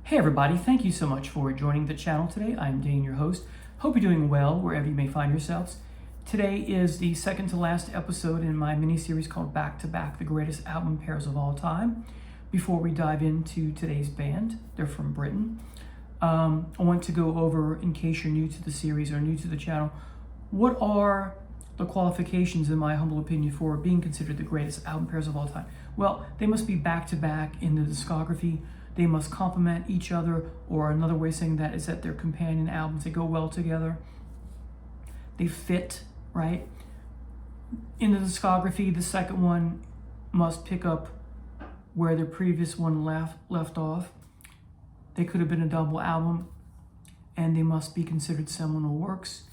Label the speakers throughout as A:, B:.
A: Hey everybody, thank you so much for joining the channel today. I'm Dane, your host. Hope you're doing well wherever you may find yourselves. Today is the second to last episode in my mini-series called Back to Back, the greatest album pairs of all time. Before we dive into today's band, they're from Britain. I want to go over, in case you're new to the series or new to the channel, what are the qualifications, in my humble opinion, for being considered the greatest album pairs of all time? Well, they must be back to back in the discography. They must complement each other, or another way of saying that is that they're companion albums. They go well together. They fit, right? In the discography, the second one must pick up where the previous one left off. They could have been a double album, and they must be considered seminal works.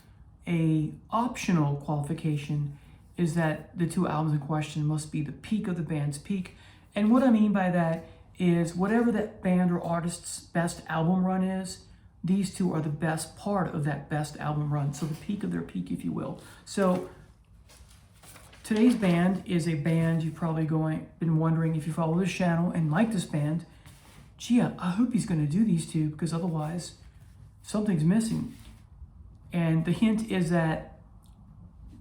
A: A optional qualification is that the two albums in question must be the peak of the band's peak. And what I mean by that is whatever that band or artist's best album run is, these two are the best part of that best album run. So the peak of their peak, if you will. So today's band is a band you've probably been wondering, if you follow this channel and like this band, gee, I hope he's going to do these two, because otherwise something's missing. And the hint is that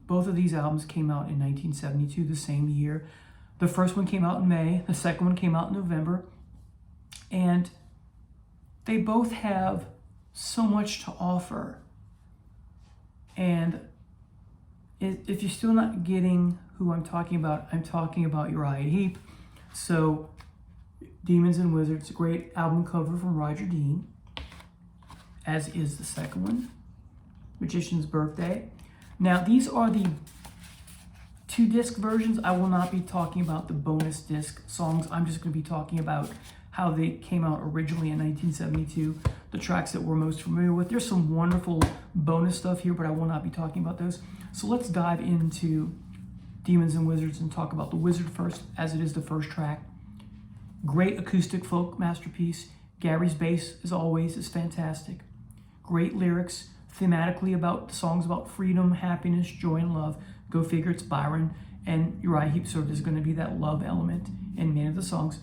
A: both of these albums came out in 1972, the same year. The first one came out in May, the second one came out in November, and they both have so much to offer. And if you're still not getting who I'm talking about Uriah Heep. So Demons and Wizards, a great album cover from Roger Dean, as is the second one, Magician's Birthday. Now, these are the 2-disc versions. I will not be talking about the bonus disc songs. I'm just going to be talking about how they came out originally in 1972, the tracks that we're most familiar with. There's some wonderful bonus stuff here, but I will not be talking about those. So let's dive into Demons and Wizards and talk about The Wizard first, as it is the first track. Great acoustic folk masterpiece. Gary's bass, as always, is fantastic. Great lyrics, thematically about the songs about freedom, happiness, joy, and love. Go figure, it's Byron, and Uriah Heep sort of is going to be that love element in many of the songs.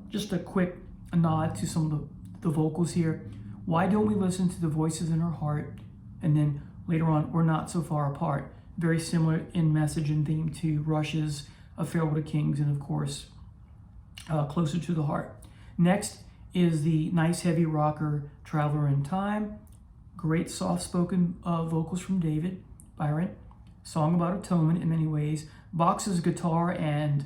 A: Just a quick nod to some of the vocals here. Why don't we listen to the voices in her heart? And then later on, we're not so far apart. Very similar in message and theme to Rush's A Farewell to Kings, and of course, Closer to the Heart. Next is the nice heavy rocker, Traveler in Time. Great soft-spoken vocals from David Byron. Song about atonement in many ways. Box's guitar and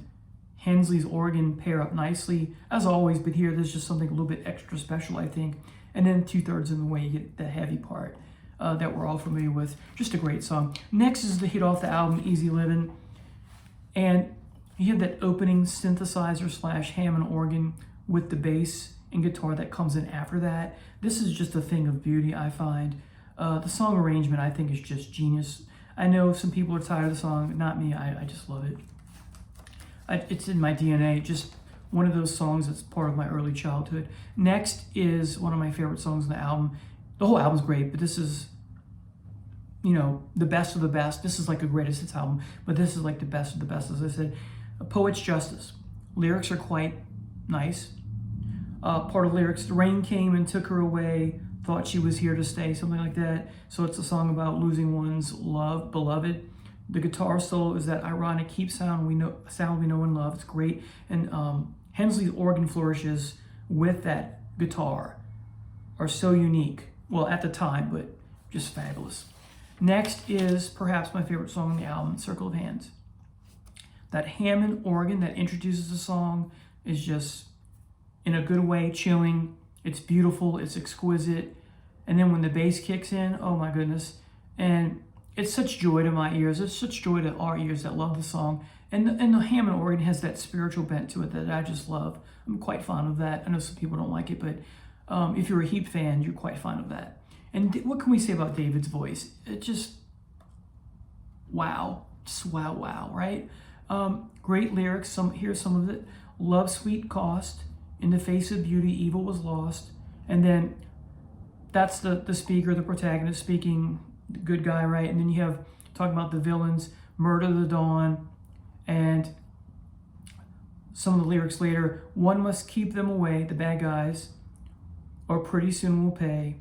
A: Hensley's organ pair up nicely, as always, but here there's just something a little bit extra special, I think. And then 2/3 in the way, you get the heavy part that we're all familiar with. Just a great song. Next is the hit off the album, Easy Livin'. And you have that opening synthesizer / Hammond organ with the bass and guitar that comes in after that. This is just a thing of beauty, I find. The song arrangement, I think, is just genius. I know some people are tired of the song, not me. I just love it. It's in my DNA, just one of those songs that's part of my early childhood. Next is one of my favorite songs on the album. The whole album's great, but this is, the best of the best. This is like a greatest hits album, but this is like the best of the best, as I said. A Poet's Justice. Lyrics are quite nice. Part of lyrics, the rain came and took her away, thought she was here to stay, something like that. So it's a song about losing one's beloved. The guitar solo is that ironic keep sound we know and love. It's great. And Hensley's organ flourishes with that guitar are so unique. Well, at the time, but just fabulous. Next is perhaps my favorite song on the album, Circle of Hands. That Hammond organ that introduces the song is just, in a good way, chilling. It's beautiful, it's exquisite. And then when the bass kicks in, oh my goodness. And it's such joy to my ears. It's such joy to our ears that love the song. And the Hammond organ has that spiritual bent to it that I just love. I'm quite fond of that. I know some people don't like it, but if you're a Heep fan, you're quite fond of that. And what can we say about David's voice? It just, wow. Just wow, right? Great lyrics. Here's some of it. Love, sweet cost. In the face of beauty, evil was lost. And then that's the speaker, the protagonist speaking, the good guy, right? And then you have talking about the villains, murder the dawn, and some of the lyrics later. One must keep them away, the bad guys. or Pretty Soon We'll Pay.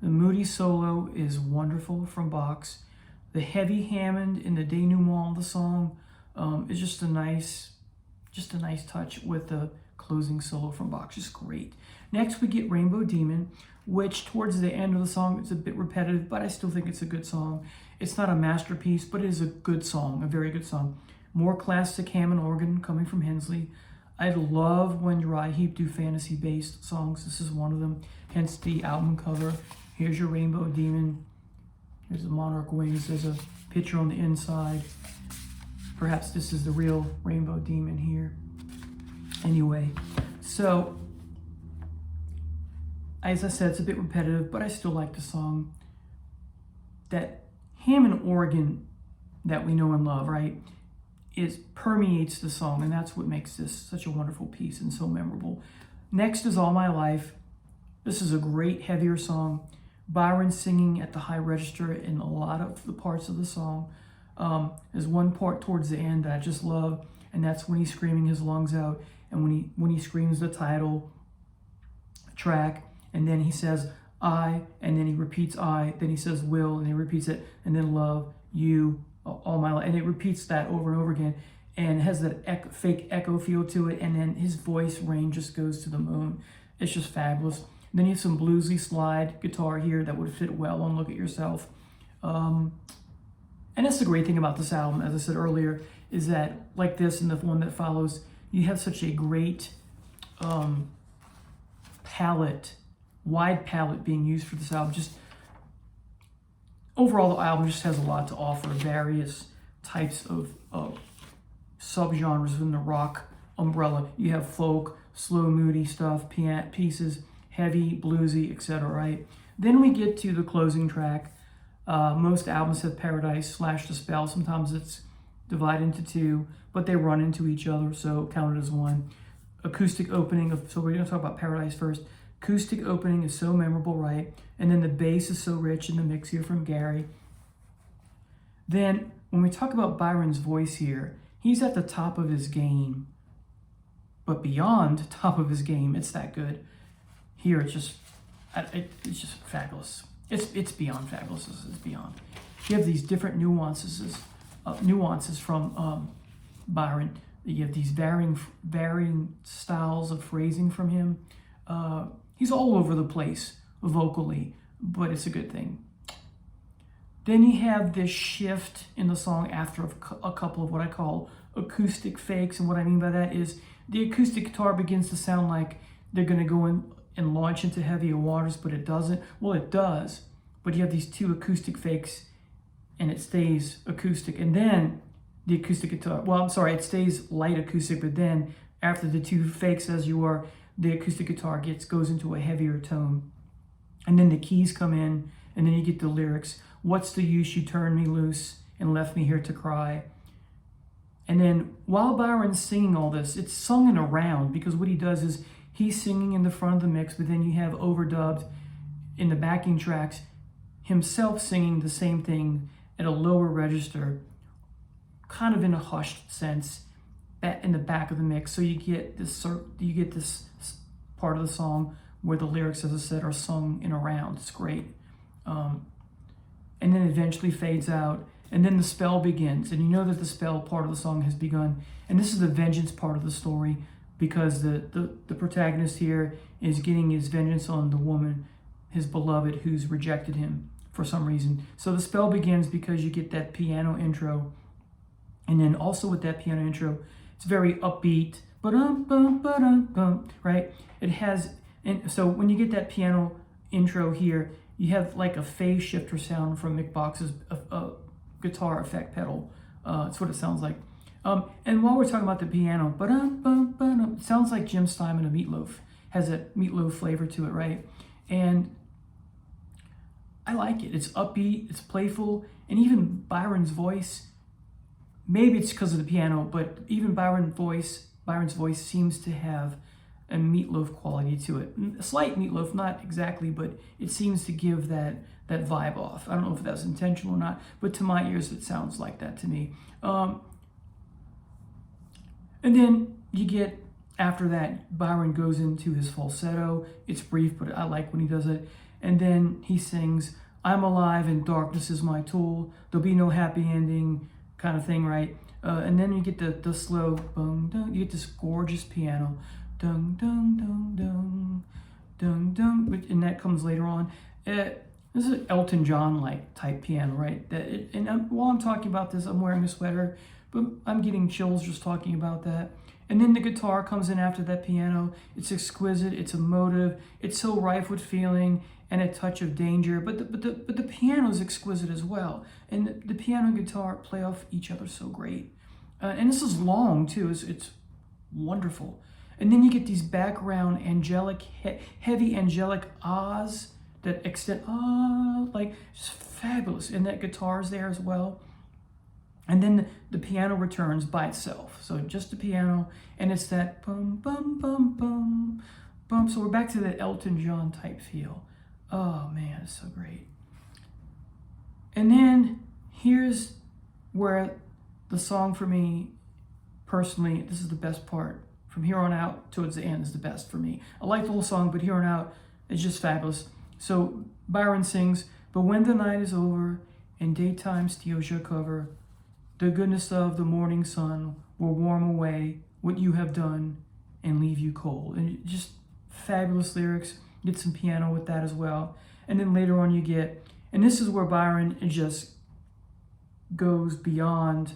A: The moody solo is wonderful from Bach. The heavy Hammond in the denouement of the song is just a nice touch with the closing solo from Bach. Just great. Next we get Rainbow Demon, which towards the end of the song it's a bit repetitive, but I still think it's a good song. It's not a masterpiece, but it is a good song, a very good song. More classic Hammond organ coming from Hensley. I love when Uriah Heep do fantasy-based songs. This is one of them, hence the album cover. Here's your Rainbow Demon. Here's the monarch wings. There's a picture on the inside. Perhaps this is the real Rainbow Demon here. Anyway, so as I said, it's a bit repetitive, but I still like the song. That Hammond organ that we know and love, right, permeates the song, and that's what makes this such a wonderful piece and so memorable. Next is All My Life. This is a great, heavier song. Byron singing at the high register in a lot of the parts of the song. There's one part towards the end that I just love, and that's when he's screaming his lungs out, and when he screams the title track, and then he says I, and then he repeats I, then he says will, and he repeats it, and then love, you, all my life, and it repeats that over and over again, and it has that fake echo feel to it, and then his voice range just goes to the moon. It's just fabulous. Then you have some bluesy slide guitar here that would fit well on Look at Yourself. And that's the great thing about this album, as I said earlier, is that like this and the one that follows, you have such a great palette, wide palette being used for this album. Just overall, the album just has a lot to offer, various types of subgenres within the rock umbrella. You have folk, slow, moody stuff, piano pieces, heavy, bluesy, etc., right? Then we get to the closing track. Most albums have Paradise / The Spell. Sometimes it's divided into two, but they run into each other, so count it as one. Acoustic opening, so we're going to talk about Paradise first. Acoustic opening is so memorable, right? And then the bass is so rich in the mix here from Gary. Then when we talk about Byron's voice here, he's at the top of his game, but beyond top of his game, it's that good. Here it's just fabulous. It's beyond fabulous. It's beyond. You have these different nuances from Byron. You have these varying styles of phrasing from him. He's all over the place vocally, but it's a good thing. Then you have this shift in the song after a couple of what I call acoustic fakes, and what I mean by that is the acoustic guitar begins to sound like they're going to go in and launch into heavier waters, but it doesn't. Well, it does, but you have these two acoustic fakes, and it stays acoustic, and then the acoustic guitar, it stays light acoustic, but then after the two fakes, the acoustic guitar goes into a heavier tone, and then the keys come in, and then you get the lyrics. What's the use you turned me loose and left me here to cry? And then while Byron's singing all this, it's sung in a round, because what he does is he's singing in the front of the mix, but then you have overdubbed in the backing tracks himself singing the same thing at a lower register, kind of in a hushed sense, in the back of the mix. So you get this part of the song where the lyrics, as I said, are sung in a round. It's great. And then eventually fades out, and then the spell begins, and you know that the spell part of the song has begun. And this is the vengeance part of the story, because the protagonist here is getting his vengeance on the woman, his beloved, who's rejected him for some reason. So the spell begins because you get that piano intro, and then also with that piano intro, it's very upbeat, right? It has, and so when you get that piano intro here, you have like a phase shifter sound from Mick Box's guitar effect pedal. It's what it sounds like. And while we're talking about the piano, it sounds like Jim Steinman of Meatloaf. Has a Meatloaf flavor to it, right? And I like it. It's upbeat, it's playful, and even Byron's voice, maybe it's because of the piano, but even Byron's voice seems to have a Meatloaf quality to it. A slight Meatloaf, not exactly, but it seems to give that vibe off. I don't know if that's intentional or not, but to my ears, it sounds like that to me. And then you get, after that, Byron goes into his falsetto. It's brief, but I like when he does it. And then he sings, I'm alive and darkness is my tool. There'll be no happy ending kind of thing, right? And then you get the slow, bung, dun, you get this gorgeous piano. Dung, dung, dung, dung, dung, dung, and that comes later on. This is Elton John-like type piano, right? While I'm talking about this, I'm wearing a sweater, but I'm getting chills just talking about that. And then the guitar comes in after that piano. It's exquisite, it's emotive, it's so rife with feeling and a touch of danger, but the piano is exquisite as well. And the piano and guitar play off each other so great. And this is long too, it's wonderful. And then you get these background angelic, heavy angelic ahs that extend, like just fabulous. And that guitar is there as well. And then the piano returns by itself. So just the piano, and it's that bum, bum, bum, bum, bum. So we're back to that Elton John type feel. Oh man, it's so great. And then here's where the song for me, personally, this is the best part. From here on out towards the end is the best for me. I like the whole song, but here on out, it's just fabulous. So Byron sings, but when the night is over and daytime steals your cover, the goodness of the morning sun will warm away what you have done and leave you cold. And just fabulous lyrics. Get some piano with that as well. And then later on you get, and this is where Byron just goes beyond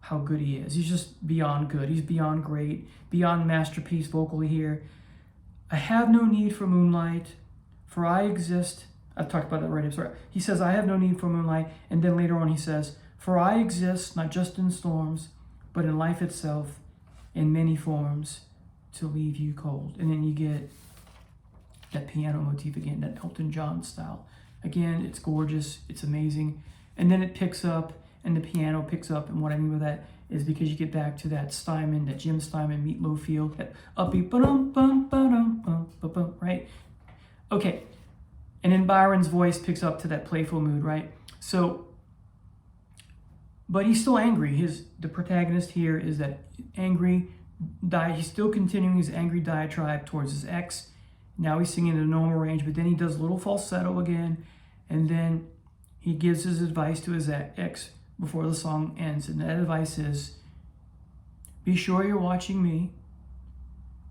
A: how good he is. He's just beyond good. He's beyond great, beyond masterpiece vocally here. I have no need for moonlight, for I exist. I've talked about that already. Sorry. He says, I have no need for moonlight. And then later on he says, for I exist not just in storms, but in life itself, in many forms, to leave you cold. And then you get that piano motif again, that Elton John style. Again, it's gorgeous, it's amazing. And then it picks up, and the piano picks up, and what I mean by that is because you get back to that Steinman, that Jim Steinman Meat Loaf feel, that upbeat, ba-dum, bum, ba-dum, bum, ba-bum, right? Okay, and then Byron's voice picks up to that playful mood, right? So, but he's still angry. The protagonist here is that angry, he's still continuing his angry diatribe towards his ex. Now he's singing in the normal range, but then he does a little falsetto again, and then he gives his advice to his ex before the song ends. And that advice is, be sure you're watching me,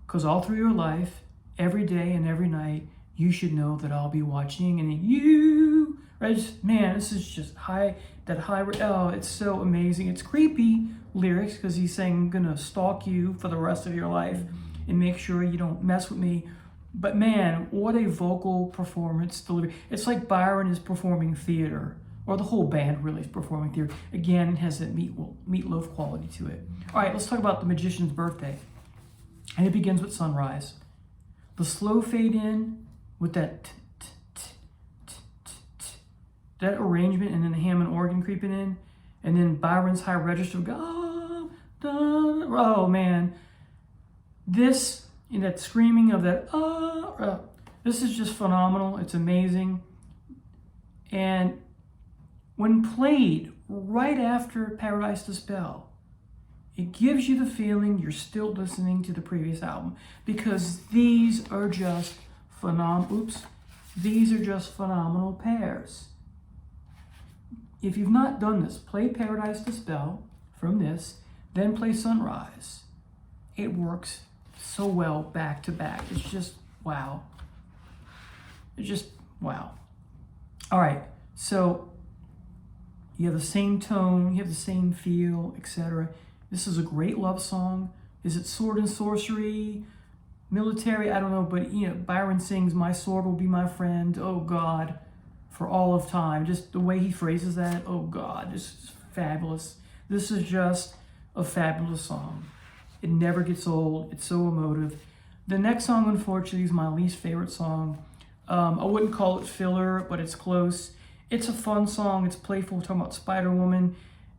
A: because all through your life, every day and every night, you should know that I'll be watching. And then you, right? Man, this is just oh, it's so amazing. It's creepy lyrics, because he's saying, I'm gonna stalk you for the rest of your life and make sure you don't mess with me. But man, what a vocal performance delivery. It's like Byron is performing theater, or the whole band really is performing theater. Again, it has that meatloaf quality to it. All right, let's talk about The Magician's Birthday. And it begins with Sunrise. The slow fade in with that that arrangement, and then the Hammond organ creeping in, and then Byron's high register. Oh man, this, and that screaming of that, this is just phenomenal. It's amazing. And when played right after Paradise the Spell, it gives you the feeling you're still listening to the previous album, because these are just these are just phenomenal pairs. If you've not done this, play Paradise the Spell from this, then play Sunrise. It works so well back to back. It's just wow. It's just wow. All right, so you have the same tone, you have the same feel, etc. This is a great love song. Is it sword and sorcery, military? I don't know, but Byron sings, "My sword will be my friend." Oh God, for all of time. Just the way he phrases that. Oh God, this is fabulous. This is just a fabulous song. It never gets old. It's so emotive. The next song, unfortunately, is my least favorite song. I wouldn't call it filler, but it's close. It's a fun song. It's playful. We're talking about Spider-Woman.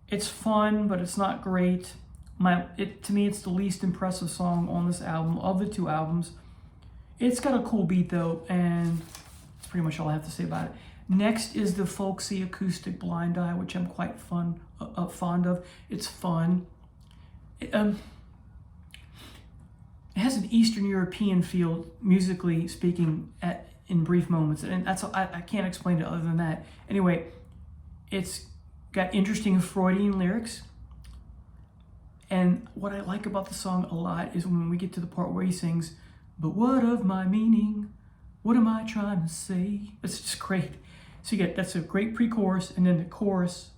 A: It's fun, but it's not great. To me, it's the least impressive song on this album, of the two albums. It's got a cool beat, though, and that's pretty much all I have to say about it. Next is the folksy acoustic Blind Eye, which I'm quite fond of. It's fun. it has an Eastern European feel, musically speaking, in brief moments, and that's I can't explain it other than that. Anyway, it's got interesting Freudian lyrics, and what I like about the song a lot is when we get to the part where he sings, "But what of my meaning? What am I trying to say?" It's just great. So you get, that's a great pre-chorus, and then the chorus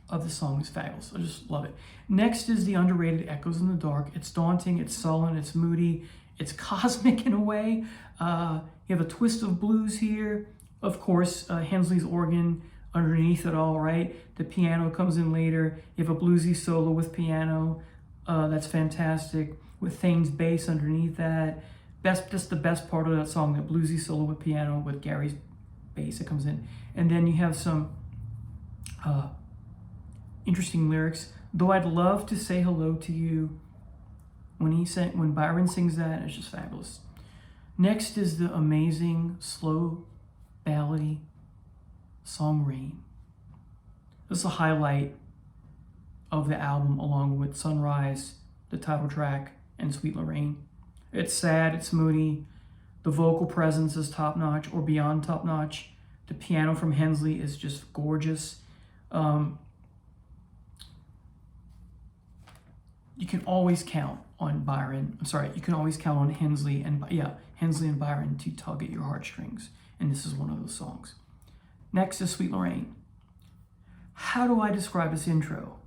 A: of the song is fabulous. I just love it. Next is the underrated Echoes in the Dark. It's daunting, it's sullen, it's moody, it's cosmic in a way. You have a twist of blues here. Of course, Hensley's organ underneath it all, right? The piano comes in later. You have a bluesy solo with piano. That's fantastic. With Thane's bass underneath that. That's the best part of that song, that bluesy solo with piano with Gary's bass that comes in. And then you have some interesting lyrics. Though I'd love to say hello to you. When Byron sings that, it's just fabulous. Next is the amazing slow ballady song Rain. This is a highlight of the album, along with Sunrise, the title track, and Sweet Lorraine. It's sad, it's moody. The vocal presence is top notch, or beyond top notch. The piano from Hensley is just gorgeous. You can always count on Byron. I'm sorry, you can always count on Hensley and Byron to tug at your heartstrings. And this is one of those songs. Next is Sweet Lorraine. How do I describe this intro?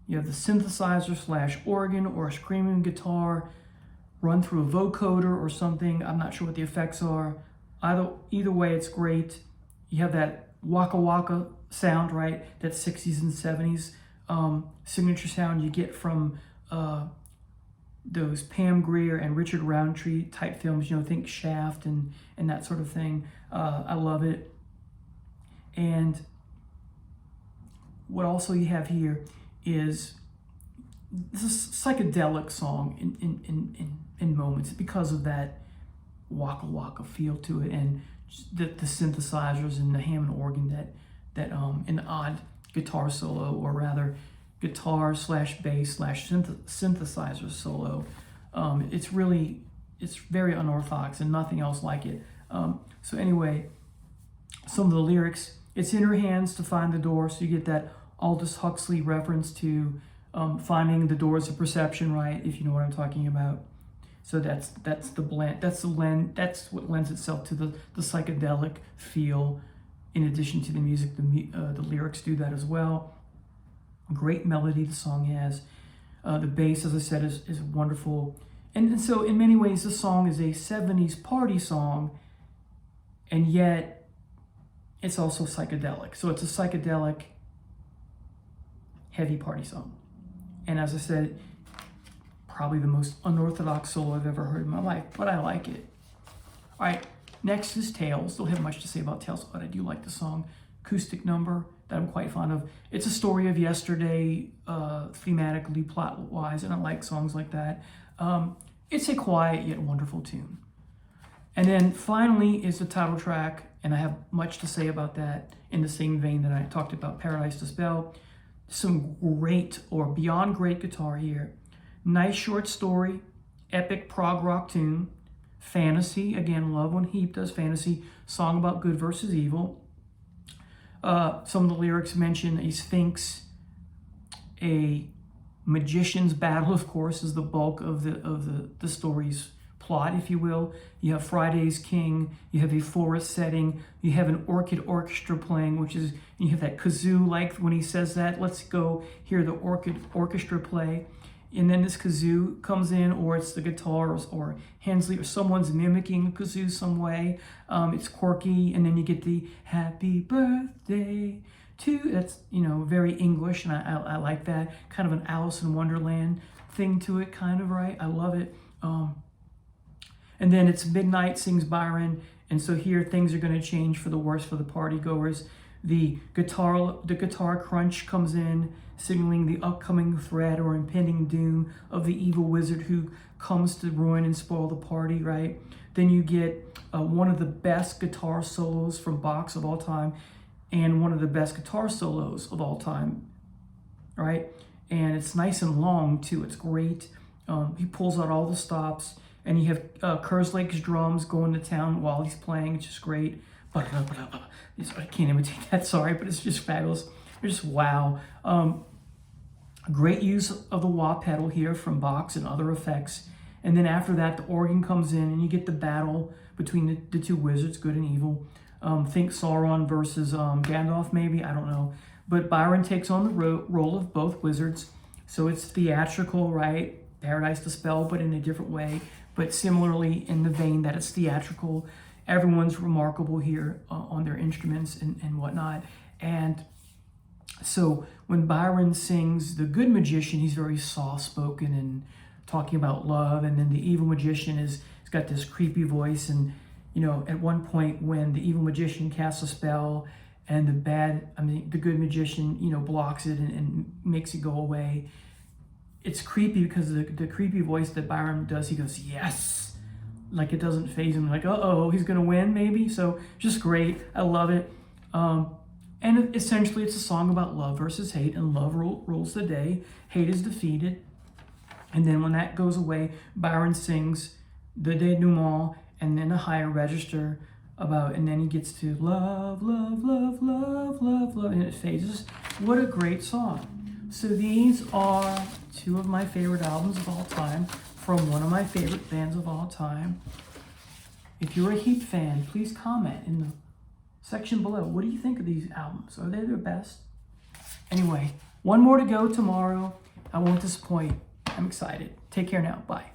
A: You have the synthesizer / organ or a screaming guitar run through a vocoder or something. I'm not sure what the effects are. Either way, it's great. You have that waka waka sound, right? That 60s and 70s signature sound you get from those Pam Grier and Richard Roundtree type films, think Shaft and that sort of thing. I love it. And what also you have here is this is a psychedelic song in moments because of that waka waka feel to it, and the synthesizers and the Hammond organ that an odd guitar solo, or rather guitar / bass / synthesizer solo. It's very unorthodox and nothing else like it. So anyway, some of the lyrics: it's in her hands to find the door. So you get that Aldous Huxley reference to finding the doors of perception, right? If you know what I'm talking about. So that's the blend. That's what lends itself to the psychedelic feel. In addition to the music, the lyrics do that as well. Great melody the song has. The bass, as I said, is wonderful. And so in many ways, this song is a 70s party song, and yet it's also psychedelic. So it's a psychedelic heavy party song. And as I said, probably the most unorthodox solo I've ever heard in my life, but I like it. All right, next is Tales. Don't have much to say about Tales, but I do like the song. Acoustic number that I'm quite fond of. It's a story of yesterday, thematically, plot-wise, and I like songs like that. It's a quiet yet wonderful tune. And then finally is the title track, and I have much to say about that in the same vein that I talked about Paradise to Spell. Some great or beyond great guitar here. Nice short story, epic prog rock tune, fantasy. Again, love when Heap does fantasy. Song about good versus evil. Some of the lyrics mention a sphinx, a magician's battle, of course, is the bulk of the story's plot, if you will. You have Friday's King, you have a forest setting, you have an orchid orchestra playing, you have that kazoo, like when he says that, let's go hear the orchid orchestra play. And then this kazoo comes in, or it's the guitar, or Hensley, or someone's mimicking a kazoo some way. It's quirky, and then you get the happy birthday to, that's, very English, and I like that. Kind of an Alice in Wonderland thing to it, kind of, right? I love it. And then it's midnight, sings Byron, and so here things are going to change for the worse for the party goers. The guitar crunch comes in, signaling the upcoming threat or impending doom of the evil wizard who comes to ruin and spoil the party, right? Then you get one of the best guitar solos from Bach of all time, and one of the best guitar solos of all time, right? And it's nice and long too. It's great. He pulls out all the stops, and you have Kerslake's drums going to town while he's playing. It's just great. I can't imitate that, sorry, but it's just fabulous. It's just wow. Great use of the wah pedal here from Bach and other effects. And then after that, the organ comes in, and you get the battle between the two wizards, good and evil. Think Sauron versus Gandalf, maybe, I don't know. But Byron takes on the role of both wizards. So it's theatrical, right? Paradise Dispelled, but in a different way. But similarly in the vein that it's theatrical. Everyone's remarkable here on their instruments and whatnot. And so when Byron sings The Good Magician, he's very soft-spoken and talking about love. And then the evil magician he's got this creepy voice. And, you know, at one point when the evil magician casts a spell and the good magician, you know, blocks it and makes it go away, it's creepy because the creepy voice that Byron does, he goes, yes. Like it doesn't faze him, like, uh-oh, he's gonna win maybe. So just great, I love it. And essentially it's a song about love versus hate, and love rules the day, hate is defeated. And then when that goes away, Byron sings the denouement and then a higher register and then he gets to love, love, love, love, love, love, and it phases. What a great song. So these are two of my favorite albums of all time from one of my favorite bands of all time. If you're a Heap fan, please comment in the section below. What do you think of these albums? Are they their best? Anyway, one more to go tomorrow. I won't disappoint. I'm excited. Take care now. Bye.